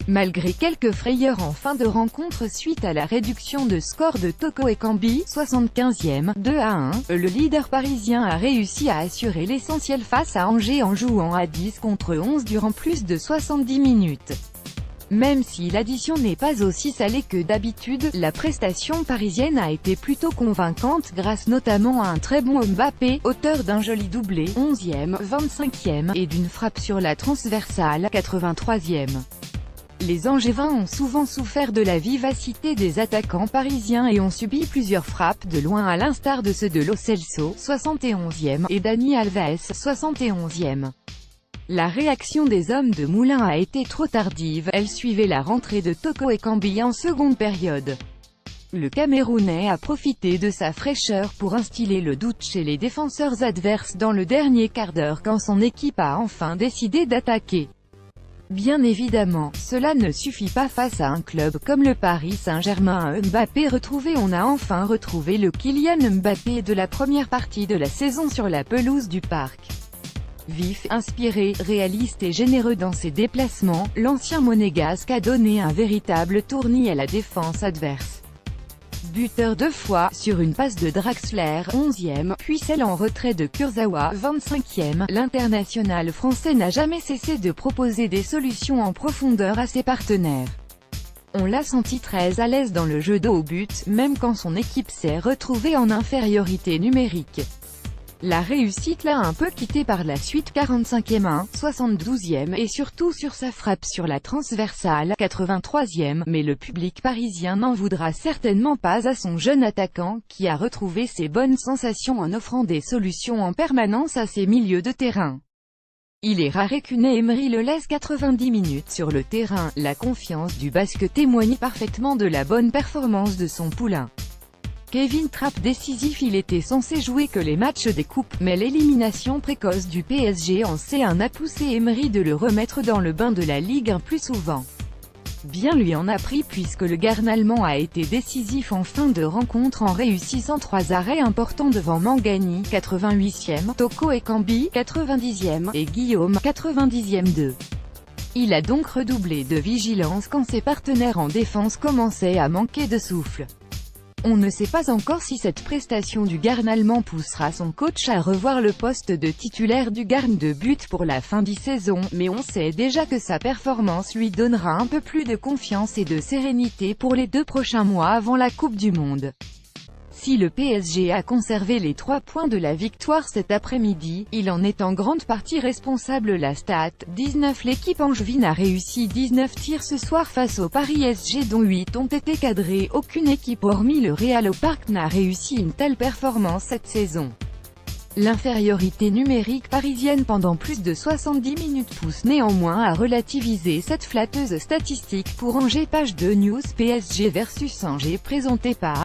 Malgré quelques frayeurs en fin de rencontre suite à la réduction de score de Toko Ekambi, 75e, 2-1, le leader parisien a réussi à assurer l'essentiel face à Angers en jouant à 10 contre 11 durant plus de 70 minutes. Même si l'addition n'est pas aussi salée que d'habitude, la prestation parisienne a été plutôt convaincante grâce notamment à un très bon Mbappé, auteur d'un joli doublé, 11e, 25e, et d'une frappe sur la transversale, 83e. Les Angevins ont souvent souffert de la vivacité des attaquants parisiens et ont subi plusieurs frappes de loin à l'instar de ceux de Lo Celso, 71e, et Dani Alves, 71e. La réaction des hommes de Moulin a été trop tardive, elle suivait la rentrée de Toko Ekambi en seconde période. Le Camerounais a profité de sa fraîcheur pour instiller le doute chez les défenseurs adverses dans le dernier quart d'heure quand son équipe a enfin décidé d'attaquer. Bien évidemment, cela ne suffit pas face à un club comme le Paris Saint-Germain. Mbappé retrouvé. On a enfin retrouvé le Kylian Mbappé de la première partie de la saison sur la pelouse du Parc. Vif, inspiré, réaliste et généreux dans ses déplacements, l'ancien monégasque a donné un véritable tournis à la défense adverse. Buteur 2 fois, sur une passe de Draxler, 11e, puis celle en retrait de Kurzawa, 25e, l'international français n'a jamais cessé de proposer des solutions en profondeur à ses partenaires. On l'a senti très à l'aise dans le jeu dos au but, même quand son équipe s'est retrouvée en infériorité numérique. La réussite l'a un peu quitté par la suite, 45e 1, 72e, et surtout sur sa frappe sur la transversale, 83e, mais le public parisien n'en voudra certainement pas à son jeune attaquant, qui a retrouvé ses bonnes sensations en offrant des solutions en permanence à ses milieux de terrain. Il est rare qu'Unai Emery le laisse 90 minutes sur le terrain. La confiance du Basque témoigne parfaitement de la bonne performance de son poulain. Kevin Trapp décisif. Il était censé jouer que les matchs des coupes, mais l'élimination précoce du PSG en C1 a poussé Emery de le remettre dans le bain de la Ligue 1 plus souvent. Bien lui en a pris puisque le Garn allemand a été décisif en fin de rencontre en réussissant 3 arrêts importants devant Mangani, 88e, Toko Ekambi, 90e, et Guillaume, 90e 2. Il a donc redoublé de vigilance quand ses partenaires en défense commençaient à manquer de souffle. On ne sait pas encore si cette prestation du Garn allemand poussera son coach à revoir le poste de titulaire du Garn de but pour la fin de saison, mais on sait déjà que sa performance lui donnera un peu plus de confiance et de sérénité pour les 2 prochains mois avant la Coupe du Monde. Si le PSG a conservé les 3 points de la victoire cet après-midi, il en est en grande partie responsable. La stat, 19. L'équipe angevine a réussi 19 tirs ce soir face au Paris SG dont 8 ont été cadrés. Aucune équipe hormis le Real au Parc n'a réussi une telle performance cette saison. L'infériorité numérique parisienne pendant plus de 70 minutes pousse néanmoins à relativiser cette flatteuse statistique pour Angers. Page 2 News. PSG versus Angers présenté par